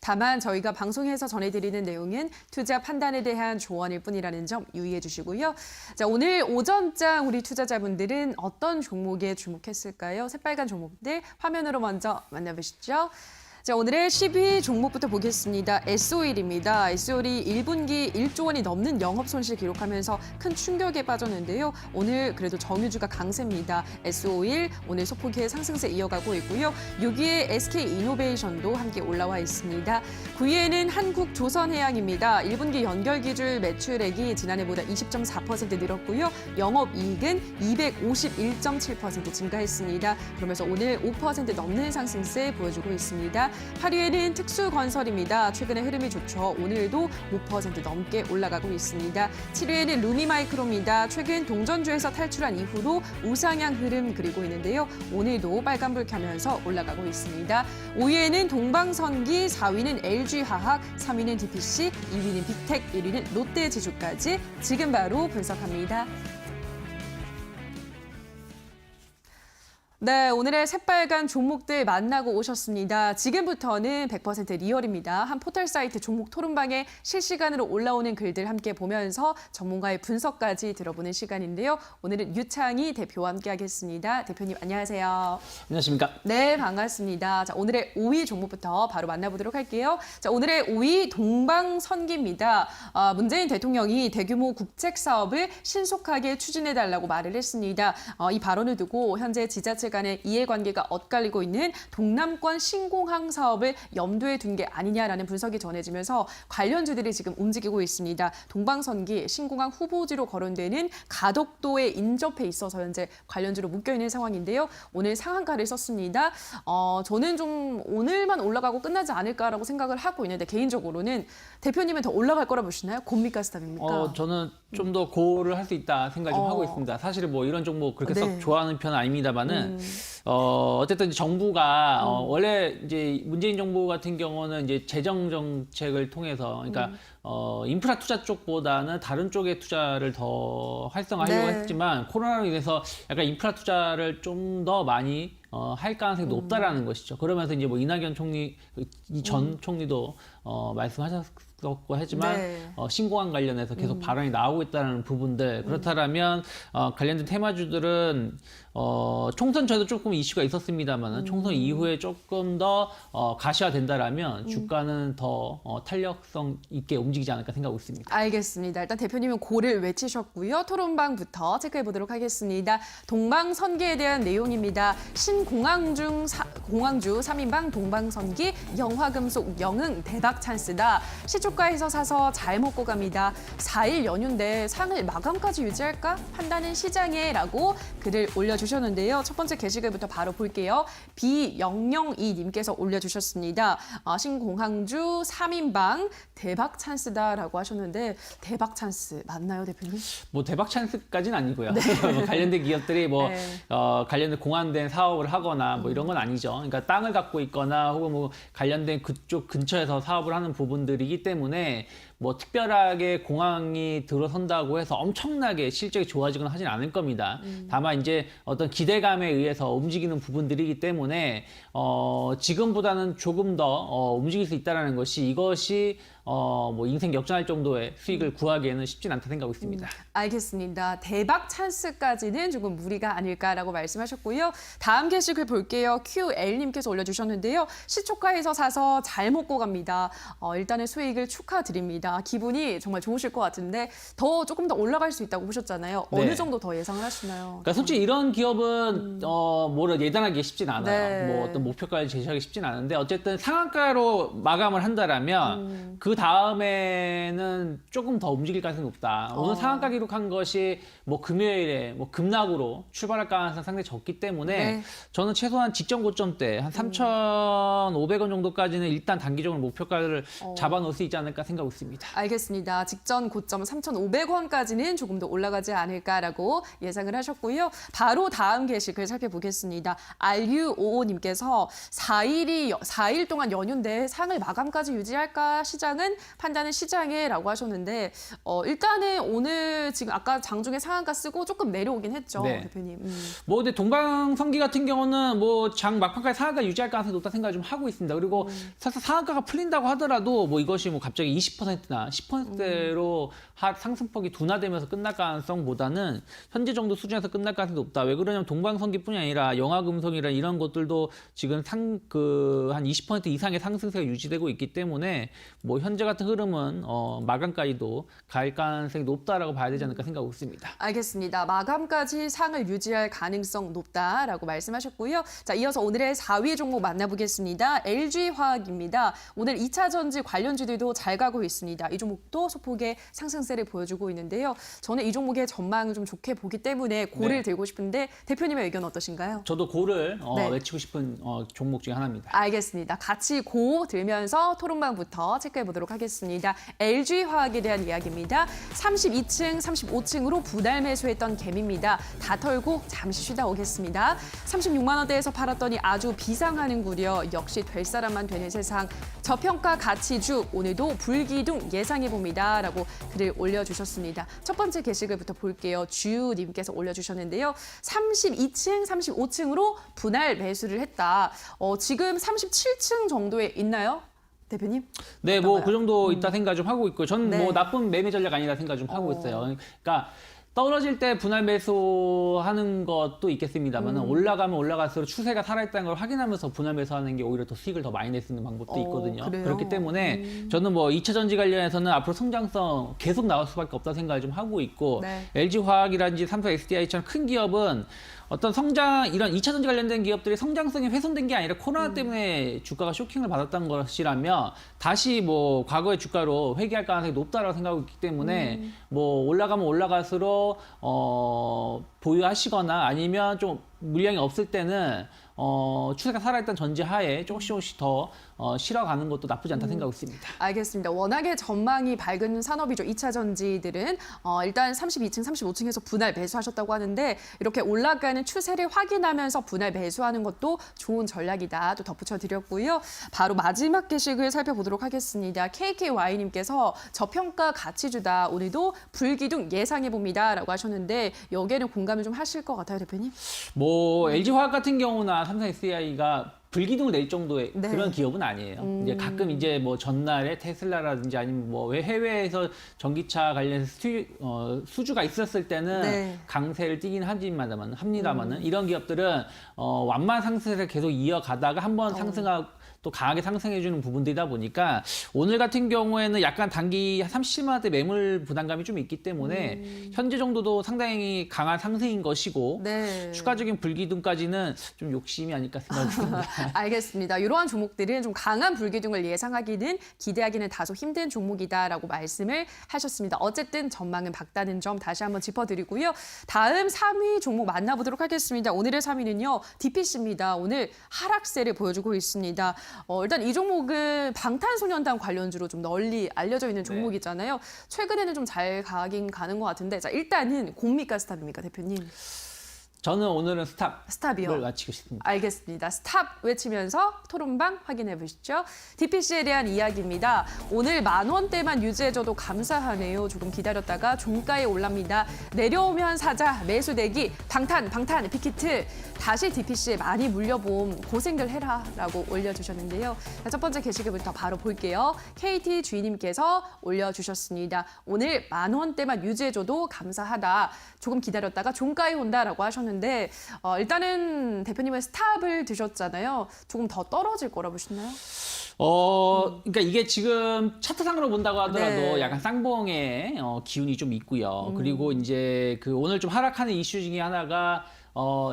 다만 저희가 방송에서 전해드리는 내용은 투자 판단에 대한 조언일 뿐이라는 점 유의해 주시고요. 자, 오늘 오전장 우리 투자자분들은 어떤 종목에 주목했을까요? 새빨간 종목들 화면으로 먼저 만나보시죠. 자, 오늘의 10위 종목부터 보겠습니다. S-오일입니다. S-오일이 1분기 1조 원이 넘는 영업 손실 기록하면서 큰 충격에 빠졌는데요. 오늘 그래도 정유주가 강세입니다. S-오일 오늘 소폭의 상승세 이어가고 있고요. 6위에 SK이노베이션도 함께 올라와 있습니다. 9위에는 한국조선해양입니다. 1분기 연결기줄 매출액이 지난해보다 20.4% 늘었고요. 영업이익은 251.7% 증가했습니다. 그러면서 오늘 5% 넘는 상승세 보여주고 있습니다. 8위에는 특수건설입니다. 최근에 흐름이 좋죠. 오늘도 5% 넘게 올라가고 있습니다. 7위에는 루미마이크로입니다. 최근 동전주에서 탈출한 이후로 우상향 흐름 그리고 있는데요. 오늘도 빨간불 켜면서 올라가고 있습니다. 5위에는 동방선기, 4위는 LG화학, 3위는 DPC, 2위는 빅텍, 1위는 롯데지주까지 지금 바로 분석합니다. 네, 오늘의 새빨간 종목들 만나고 오셨습니다. 지금부터는 100% 리얼입니다. 한 포털 사이트 종목 토론방에 실시간으로 올라오는 글들 함께 보면서 전문가의 분석까지 들어보는 시간인데요. 오늘은 유창희 대표와 함께하겠습니다. 대표님 안녕하세요. 안녕하십니까? 네, 반갑습니다. 자, 오늘의 5위 종목부터 바로 만나보도록 할게요. 자, 오늘의 5위 동방선기입니다. 문재인 대통령이 대규모 국책 사업을 신속하게 추진해달라고 말을 했습니다. 이 발언을 두고 현재 지자체 간의 이해관계가 엇갈리고 있는 동남권 신공항 사업을 염두에 둔 게 아니냐라는 분석이 전해지면서 관련주들이 지금 움직이고 있습니다. 동방선기 신공항 후보지로 거론되는 가덕도에 인접해 있어서 현재 관련주로 묶여있는 상황인데요. 오늘 상한가를 썼습니다. 저는 좀 오늘만 올라가고 끝나지 않을까라고 생각을 하고 있는데 개인적으로는 대표님은 더 올라갈 거라 보시나요? 곰입니까 스탑입니까? 저는 좀 더 고를 할 수 있다 생각 좀 하고 있습니다. 사실은 뭐 이런 종목 그렇게 네. 썩 좋아하는 편은 아닙니다만은 어쨌든 정부가 원래 이제 문재인 정부 같은 경우는 이제 재정 정책을 통해서 그러니까 인프라 투자 쪽보다는 다른 쪽의 투자를 더 활성화하려고 네. 했지만 코로나로 인해서 약간 인프라 투자를 좀 더 많이 할 가능성이 높다라는 것이죠. 그러면서 이제 뭐 이낙연 총리, 이 전 총리도 말씀하셨고 하지만 네. 신공항 관련해서 계속 발언이 나오고 있다는 부분들 그렇다면 관련된 테마주들은 총선 전에도 조금 이슈가 있었습니다만 총선 이후에 조금 더 가시화된다라면 주가는 더 탄력성 있게 움직이지 않을까 생각하고 있습니다. 알겠습니다. 일단 대표님은 고를 외치셨고요. 토론방부터 체크해 보도록 하겠습니다. 동방선기에 대한 내용입니다. 신공항주 3인방 동방선기 영화금속 영흥 대박 찬스다. 시초가에서 사서 잘 먹고 갑니다. 4일 연휴인데 상을 마감까지 유지할까? 판단은 시장에 라고 글을 올려주셨는데요. 첫 번째 게시글부터 바로 볼게요. B002님께서 올려주셨습니다. 신공항주 3인방 대박 찬스다라고 하셨는데 대박 찬스 맞나요, 대표님? 뭐 대박 찬스까지는 아니고요. 뭐 관련된 기업들이 뭐 네. 관련된 공안된 사업을 하거나 뭐 이런 건 아니죠. 그러니까 땅을 갖고 있거나 혹은 뭐 관련된 그쪽 근처에서 사업을 하는 부분들이기 때문에 뭐 특별하게 공항이 들어선다고 해서 엄청나게 실적이 좋아지거나 하진 않을 겁니다. 다만 이제 어떤 기대감에 의해서 움직이는 부분들이기 때문에 지금보다는 조금 더 움직일 수 있다는 것이 이것이 뭐 인생 역전할 정도의 수익을 구하기에는 쉽진 않다 생각하고 있습니다. 알겠습니다. 대박 찬스까지는 조금 무리가 아닐까라고 말씀하셨고요. 다음 게시글 볼게요. QL님께서 올려주셨는데요. 시초가에서 사서 잘 먹고 갑니다. 일단은 수익을 축하드립니다. 기분이 정말 좋으실 것 같은데 조금 더 올라갈 수 있다고 보셨잖아요. 어느 네. 정도 더 예상을 하시나요? 그러니까 솔직히 이런 기업은 뭐를 예단하기 쉽진 않아요. 네. 뭐 어떤 목표가를 제시하기 쉽진 않은데 어쨌든 상한가로 마감을 한다라면 그 다음에는 조금 더 움직일 가능성이 높다. 오늘 상한가 기록한 것이 뭐 금요일에 뭐 급락으로 출발할 가능성이 상당히 적기 때문에 네. 저는 최소한 직전 고점대 한 3,500원 정도까지는 일단 단기적으로 목표가를 잡아놓을 수 있지 않을까 생각하고 있습니다. 알겠습니다. 직전 고점 3,500원까지는 조금 더 올라가지 않을까라고 예상을 하셨고요. 바로 다음 게시글 살펴보겠습니다. RU55님께서 4일 동안 연휴인데 상을 마감까지 유지할까? 시장은 일단은 판단은 시장에라고 하셨는데 일단은 오늘 지금 아까 장중에 상한가 쓰고 조금 내려오긴 했죠, 네. 대표님. 뭐 근데 동방성기 같은 경우는 뭐 장 막판까지 상한가 유지할 가능성이 높다 생각을 좀 하고 있습니다. 그리고 사실 상한가가 풀린다고 하더라도 뭐 이것이 뭐 갑자기 20%나 10%로 상승폭이 둔화되면서 끝날 가능성보다는 현재 정도 수준에서 끝날 가능성이 높다. 왜 그러냐면 동방성기뿐이 아니라 영화금속이나 이런 것들도 지금 한 20% 이상의 상승세가 유지되고 있기 때문에 뭐 현재 같은 흐름은 마감까지도 갈 가능성이 높다라고 봐야 되지 않을까 생각하고 있습니다. 알겠습니다. 마감까지 상을 유지할 가능성 높다라고 말씀하셨고요. 자, 이어서 오늘의 4위 종목 만나보겠습니다. LG화학입니다. 오늘 2차 전지 관련주들도 잘 가고 있습니다. 이 종목도 소폭의 상승세를 보여주고 있는데요. 저는 이 종목의 전망을 좀 좋게 보기 때문에 고를 네. 들고 싶은데 대표님의 의견 어떠신가요? 저도 고를 네. 외치고 싶은 종목 중에 하나입니다. 알겠습니다. 같이 고 들면서 토론방부터 체크해 보도록 하겠습니다. LG화학에 대한 이야기입니다. 32층, 35층으로 분할 매수했던 개미입니다. 다 털고 잠시 쉬다 오겠습니다. 36만 원대에서 팔았더니 아주 비상하는구려. 역시 될 사람만 되는 세상. 저평가 가치주 오늘도 불기둥 예상해 봅니다. 라고 글을 올려주셨습니다. 첫 번째 게시글부터 볼게요. 주님께서 올려주셨는데요. 32층, 35층으로 분할 매수를 했다. 지금 37층 정도에 있나요? 대표님? 네, 뭐 그 정도 있다 생각 좀 하고 있고요. 저는 네. 뭐 나쁜 매매 전략 아니다 생각 좀 하고 있어요. 그러니까 떨어질 때 분할 매수하는 것도 있겠습니다만 올라가면 올라갈수록 추세가 살아있다는 걸 확인하면서 분할 매수하는 게 오히려 더 수익을 더 많이 낼 수 있는 방법도 있거든요. 그래요? 그렇기 때문에 저는 뭐 2차 전지 관련해서는 앞으로 성장성 계속 나올 수밖에 없다 생각을 좀 하고 있고 네. LG화학이라든지 삼성 SDI처럼 큰 기업은 어떤 이런 2차 전지 관련된 기업들이 성장성이 훼손된 게 아니라 코로나 때문에 주가가 쇼킹을 받았던 것이라며 다시 뭐 과거의 주가로 회귀할 가능성이 높다라고 생각하고 있기 때문에 뭐 올라가면 올라갈수록 보유하시거나 아니면 좀 물량이 없을 때는 추세가 살아있던 전제하에 조금씩 더 실어가는 것도 나쁘지 않다 생각하고 있습니다. 알겠습니다. 워낙에 전망이 밝은 산업이죠. 2차 전지들은 일단 32층, 35층에서 분할 매수하셨다고 하는데 이렇게 올라가는 추세를 확인하면서 분할 매수하는 것도 좋은 전략이다. 또 덧붙여 드렸고요. 바로 마지막 게시글 살펴보도록 하겠습니다. KKY님께서 저평가 가치주다. 오늘도 불기둥 예상해 봅니다. 라고 하셨는데 여기에는 공감을 좀 하실 것 같아요, 대표님? 뭐 LG화학 같은 경우나 삼성 SDI가 불기둥을 낼 정도의 네. 그런 기업은 아니에요. 이제 가끔 이제 뭐 전날에 테슬라라든지 아니면 뭐 해외에서 전기차 관련해서 수주가 있었을 때는 네. 강세를 띠긴 합니다만은 이런 기업들은 완만 상승세를 계속 이어가다가 한번 상승하고 또 강하게 상승해주는 부분들이다 보니까 오늘 같은 경우에는 약간 단기 37만 원대 매물 부담감이 좀 있기 때문에 현재 정도도 상당히 강한 상승인 것이고 네. 추가적인 불기둥까지는 좀 욕심이 아닐까 생각합니다. 알겠습니다. 이러한 종목들은 좀 강한 불기둥을 예상하기는 기대하기는 다소 힘든 종목이다라고 말씀을 하셨습니다. 어쨌든 전망은 밝다는 점 다시 한번 짚어드리고요. 다음 3위 종목 만나보도록 하겠습니다. 오늘의 3위는요. DPC입니다. 오늘 하락세를 보여주고 있습니다. 일단 이 종목은 방탄소년단 관련주로 좀 널리 알려져 있는 종목이잖아요. 최근에는 좀 잘 가긴 가는 것 같은데 자 일단은 공미가 스탑입니까, 대표님? 저는 오늘은 스탑을 스탑이요. 마치고 싶습니다. 알겠습니다. 스탑 외치면서 토론방 확인해 보시죠. DPC에 대한 이야기입니다. 오늘 10,000원대만 유지해줘도 감사하네요. 조금 기다렸다가 종가에 올랍니다. 내려오면 사자, 매수대기, 방탄, 빅히트. 다시 DPC에 많이 물려봄 고생들 해라 라고 올려주셨는데요. 자, 첫 번째 게시글부터 바로 볼게요. KT 주인님께서 올려주셨습니다. 오늘 10,000원대만 유지해줘도 감사하다. 조금 기다렸다가 종가에 온다라고 하셨는데 일단은 대표님은 스탑을 드셨잖아요. 조금 더 떨어질 거라 보시나요? 그러니까 이게 지금 차트상으로 본다고 하더라도 네. 약간 쌍봉의 기운이 좀 있고요. 그리고 이제 그 오늘 좀 하락하는 이슈 중에 하나가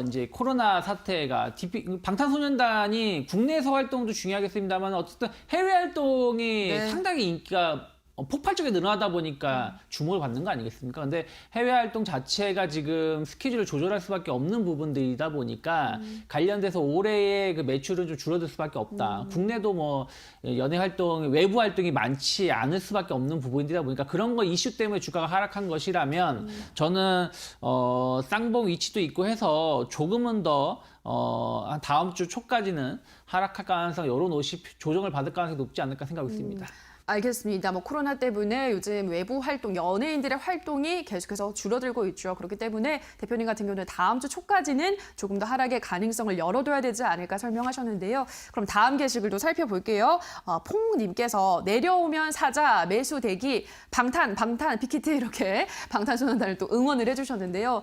이제 코로나 사태가 방탄소년단이 국내에서 활동도 중요하겠습니다만 어쨌든 해외 활동이 네. 상당히 인기가 폭발적으로 늘어나다 보니까 주목을 받는 거 아니겠습니까? 근데 해외 활동 자체가 지금 스케줄을 조절할 수밖에 없는 부분들이다 보니까 관련돼서 올해의 그 매출은 좀 줄어들 수밖에 없다. 국내도 뭐 연예 활동, 외부 활동이 많지 않을 수밖에 없는 부분이다 보니까 그런 거 이슈 때문에 주가가 하락한 것이라면 저는 쌍봉 위치도 있고 해서 조금은 더 한 다음 주 초까지는 하락할 가능성 열어놓으시 조정을 받을 가능성이 높지 않을까 생각하고 있습니다. 알겠습니다. 뭐 코로나 때문에 요즘 외부 활동, 연예인들의 활동이 계속해서 줄어들고 있죠. 그렇기 때문에 대표님 같은 경우는 다음 주 초까지는 조금 더 하락의 가능성을 열어둬야 되지 않을까 설명하셨는데요. 그럼 다음 게시글도 살펴볼게요. 퐁님께서 내려오면 사자, 매수 대기, 방탄, 빅히트 이렇게 방탄소년단을 또 응원을 해주셨는데요.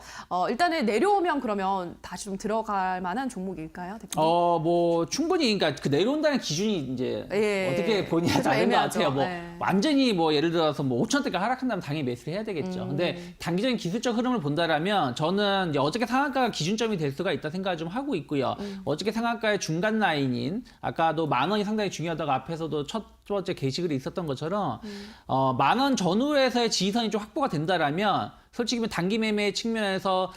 일단은 내려오면 그러면 다시 좀 들어갈 만한 종목일까요, 대표님? 뭐 충분히 그러니까 그 내려온다는 기준이 이제 예. 어떻게 보느냐에 좀 다른 것 애매하죠. 같아요. 뭐 예. 완전히 뭐 예를 들어서 뭐 5천대가 하락한다면 당연히 매수를 해야 되겠죠. 근데 단기적인 기술적 흐름을 본다라면 저는 이제 어저께 상한가가 기준점이 될 수가 있다 생각을 좀 하고 있고요. 어저께 상한가의 중간 라인인 아까도 10,000원이 상당히 중요하다고 앞에서도 첫 번째 게시글이 있었던 것처럼 10,000원 전후에서의 지지선이 좀 확보가 된다라면 솔직히 단기 매매 측면에서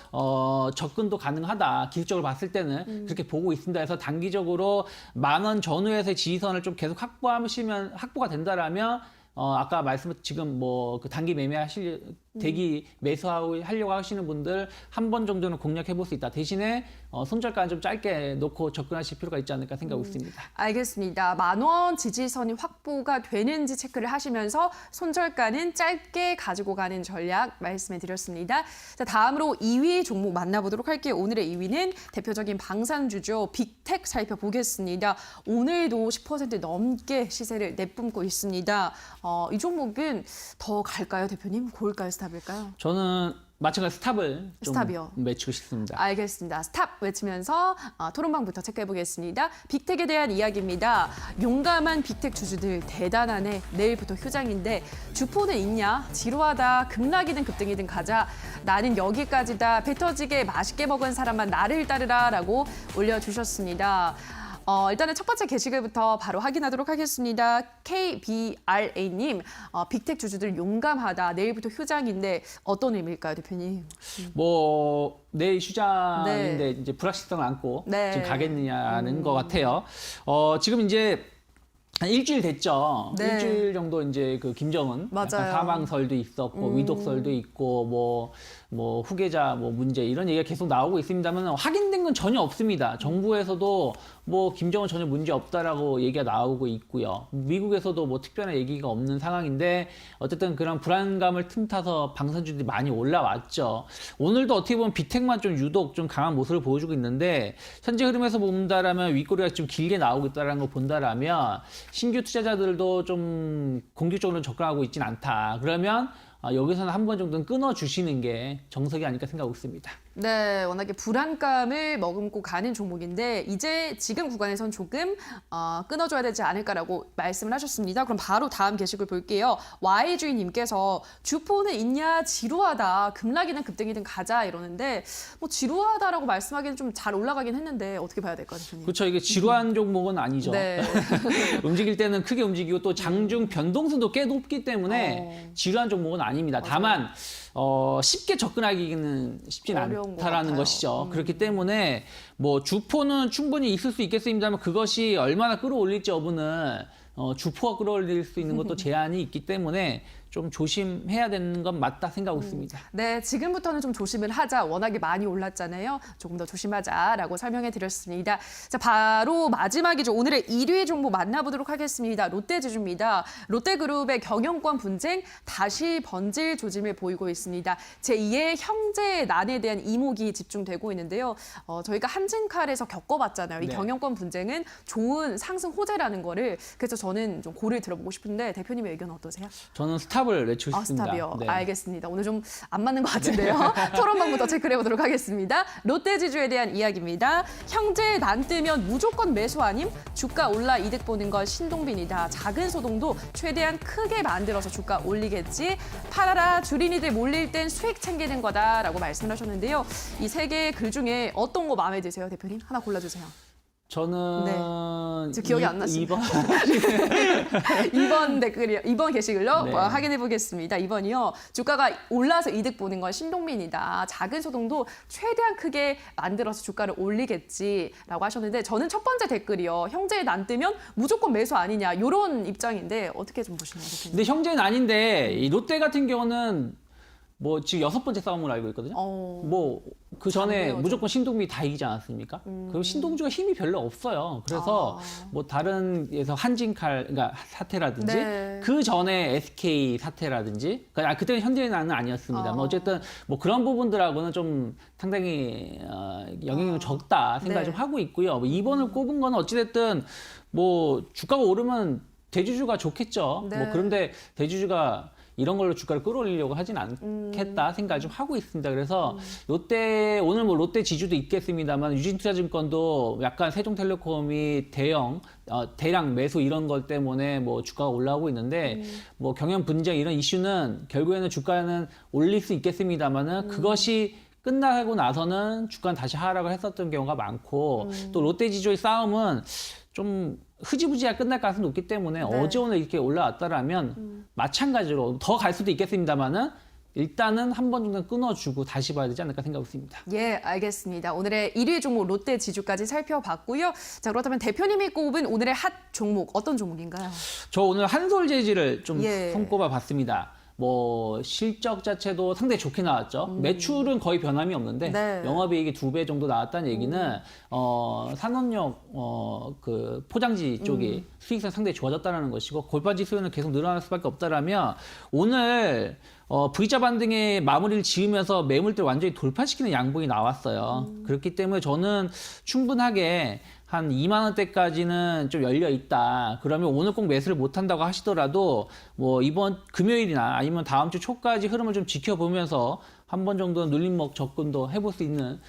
접근도 가능하다. 기술적으로 봤을 때는 그렇게 보고 있습니다. 그래서 단기적으로 10,000원 전후에서의 지지선을 좀 계속 확보가 된다라면 아까 말씀하신 지금 뭐 그 단기 대기 매수하려고 하시는 분들 한 번 정도는 공략해 볼 수 있다. 대신에 손절가는 좀 짧게 놓고 접근하실 필요가 있지 않을까 생각하고 있습니다. 알겠습니다. 10,000원 지지선이 확보가 되는지 체크를 하시면서 손절가는 짧게 가지고 가는 전략 말씀해 드렸습니다. 자, 다음으로 2위 종목 만나보도록 할게요. 오늘의 2위는 대표적인 방산주죠. 빅텍 살펴보겠습니다. 오늘도 10% 넘게 시세를 내뿜고 있습니다. 이 종목은 더 갈까요, 대표님? 고일까요, 스탑일까요? 저는 마찬가지 스탑을 좀 스탑이요. 외치고 싶습니다. 알겠습니다. 스탑 외치면서 토론방부터 체크해 보겠습니다. 빅텍에 대한 이야기입니다. 용감한 빅텍 주주들 대단하네. 내일부터 휴장인데 주포는 있냐? 지루하다. 급락이든 급등이든 가자. 나는 여기까지다. 배 터지게 맛있게 먹은 사람만 나를 따르라 라고 올려주셨습니다. 일단은 첫 번째 게시글부터 바로 확인하도록 하겠습니다. KBRA님, 빅텍 주주들 용감하다. 내일부터 휴장인데 어떤 의미일까요, 대표님? 뭐 내일 휴장인데 네. 이제 불확실성을 안고 네. 지금 가겠느냐는 것 같아요. 지금 이제 한 일주일 됐죠. 네. 일주일 정도 이제 그 김정은 맞아요. 약간 사망설도 있었고 위독설도 있고 뭐 후계자 뭐 문제 이런 얘기가 계속 나오고 있습니다만 확인된 건 전혀 없습니다. 정부에서도 뭐 김정은 전혀 문제 없다라고 얘기가 나오고 있고요. 미국에서도 뭐 특별한 얘기가 없는 상황인데 어쨌든 그런 불안감을 틈타서 방산주들이 많이 올라왔죠. 오늘도 어떻게 보면 빅텍만 좀 유독 좀 강한 모습을 보여주고 있는데 현재 흐름에서 본다라면 윗꼬리가 좀 길게 나오고 있다는 걸 본다라면 신규 투자자들도 좀 공격적으로 접근하고 있진 않다. 그러면 여기서는 한 번 정도는 끊어주시는 게 정석이 아닐까 생각하고 있습니다. 네, 워낙에 불안감을 머금고 가는 종목인데 이제 지금 구간에선 조금 끊어줘야 되지 않을까라고 말씀을 하셨습니다. 그럼 바로 다음 게시글 볼게요. YG님께서 주포는 있냐? 지루하다. 급락이든 급등이든 가자 이러는데 뭐 지루하다라고 말씀하기는 좀 잘 올라가긴 했는데 어떻게 봐야 될까요, 대표님? 그렇죠. 이게 지루한 종목은 아니죠. 네. 움직일 때는 크게 움직이고 또 장중 변동수도 꽤 높기 때문에 지루한 종목은 아닙니다. 다만 쉽게 접근하기는 쉽진 어려운 것 않다라는 같아요. 것이죠. 그렇기 때문에 뭐 주포는 충분히 있을 수 있겠습니다만 그것이 얼마나 끌어올릴지 여부는 주포가 끌어올릴 수 있는 것도 제한이 있기 때문에 좀 조심해야 되는 건 맞다 생각하고 있습니다. 네, 지금부터는 좀 조심을 하자. 워낙에 많이 올랐잖아요. 조금 더 조심하자라고 설명해 드렸습니다. 자, 바로 마지막이죠. 오늘의 1위 종목 만나보도록 하겠습니다. 롯데지주입니다. 롯데그룹의 경영권 분쟁 다시 번질 조짐을 보이고 있습니다. 제2의 형제난에 대한 이목이 집중되고 있는데요. 저희가 한진칼에서 겪어봤잖아요. 이 네. 경영권 분쟁은 좋은 상승 호재라는 거를. 그래서 저는 좀 고를 들어보고 싶은데 대표님의 의견은 어떠세요? 저는 스탑을 외치고 싶습니다. 스탑이요. 네. 알겠습니다. 오늘 좀 안 맞는 것 같은데요. 토론방부터 체크해 보도록 하겠습니다. 롯데지주에 대한 이야기입니다. 형제 난 뜨면 무조건 매수 아님? 주가 올라 이득 보는 건 신동빈이다. 작은 소동도 최대한 크게 만들어서 주가 올리겠지. 팔아라. 주린이들 몰릴 땐 수익 챙기는 거다라고 말씀을 하셨는데요. 이 세 개의 글 중에 어떤 거 마음에 드세요, 대표님? 하나 골라주세요. 저는 저 기억이 안 났습니다. 2번 2번 댓글이요. 2번 게시글로 네. 확인해 보겠습니다. 2번이요. 주가가 올라서 이득 보는 건 신동민이다. 작은 소동도 최대한 크게 만들어서 주가를 올리겠지라고 하셨는데 저는 첫 번째 댓글이요. 형제에 난 뜨면 무조건 매수 아니냐. 이런 입장인데 어떻게 좀 보시나요, 대표님? 근데 형제는 아닌데 이 롯데 같은 경우는 뭐 지금 6번째 싸움을 알고 있거든요. 뭐 그 전에 잘해요, 무조건 신동빈이 다 이기지 않았습니까? 그리고 신동주가 힘이 별로 없어요. 그래서 뭐 다른 에서 한진칼 그러니까 사태라든지 네. 그 전에 SK 사태라든지 그때는 현대인은 아니었습니다. 뭐 어쨌든 뭐 그런 부분들하고는 좀 상당히 영향이 적다 생각을 네. 좀 하고 있고요. 뭐 2번을 꼽은 거는 어찌됐든 뭐 주가가 오르면 대주주가 좋겠죠. 네. 뭐 그런데 대주주가 이런 걸로 주가를 끌어올리려고 하진 않겠다 생각을 좀 하고 있습니다. 그래서 롯데 오늘 뭐 롯데 지주도 있겠습니다만 유진투자증권도 약간 세종텔레콤이 대량 매수 이런 것 때문에 뭐 주가가 올라오고 있는데 뭐 경영 분쟁 이런 이슈는 결국에는 주가는 올릴 수 있겠습니다만은 그것이 끝나고 나서는 주가는 다시 하락을 했었던 경우가 많고 또 롯데 지주의 싸움은 좀 흐지부지하게 끝날 가능성이 높기 때문에 네. 어제 오늘 이렇게 올라왔다라면 마찬가지로 더 갈 수도 있겠습니다만은 일단은 한 번 정도 끊어주고 다시 봐야 되지 않을까 생각하고 있습니다. 예, 알겠습니다. 오늘의 1위 종목 롯데 지주까지 살펴봤고요. 자, 그렇다면 대표님이 꼽은 오늘의 핫 종목 어떤 종목인가요? 저 오늘 한솔재질을 좀 예. 손꼽아 봤습니다. 뭐 실적 자체도 상당히 좋게 나왔죠. 매출은 거의 변함이 없는데 네. 영업이익이 2배 정도 나왔다는 얘기는 산업용 그 포장지 쪽이 수익성 상당히 좋아졌다는 것이고 골반지 수요는 계속 늘어날 수밖에 없다라면 오늘 V자 반등의 마무리를 지으면서 매물대 완전히 돌파시키는 양봉이 나왔어요. 그렇기 때문에 저는 충분하게 한 2만 원대까지는 좀 열려 있다. 그러면 오늘 꼭 매수를 못 한다고 하시더라도 뭐 이번 금요일이나 아니면 다음 주 초까지 흐름을 좀 지켜보면서 한 번 정도 눌림목 접근도 해볼 수 있는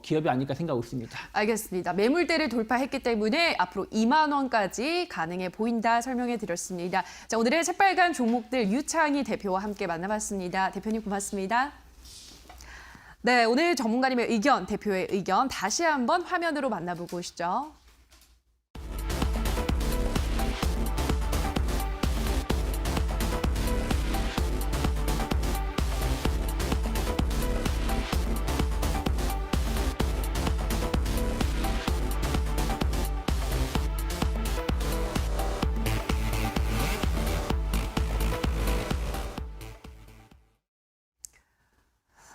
기업이 아닐까 생각하고 있습니다. 알겠습니다. 매물대를 돌파했기 때문에 앞으로 2만 원까지 가능해 보인다 설명해 드렸습니다. 자, 오늘의 새빨간 종목들 유창희 대표와 함께 만나봤습니다. 대표님 고맙습니다. 네, 오늘 전문가님의 의견, 대표의 의견 다시 한번 화면으로 만나보고 오시죠.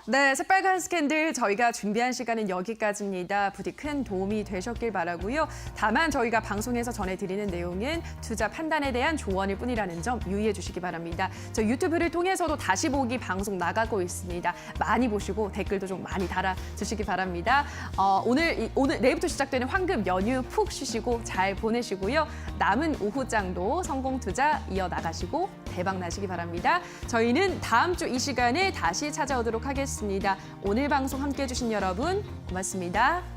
네, 새빨간 스캔들 저희가 준비한 시간은 여기까지입니다. 부디 큰 도움이 되셨길 바라고요. 다만 저희가 방송에서 전해드리는 내용은 투자 판단에 대한 조언일 뿐이라는 점 유의해 주시기 바랍니다. 저 유튜브를 통해서도 다시 보기 방송 나가고 있습니다. 많이 보시고 댓글도 좀 많이 달아주시기 바랍니다. 오늘 내일부터 시작되는 황금 연휴 푹 쉬시고 잘 보내시고요. 남은 오후장도 성공 투자 이어나가시고 대박 나시기 바랍니다. 저희는 다음 주 이 시간에 다시 찾아오도록 하겠습니다. 오늘 방송 함께해 주신 여러분 고맙습니다.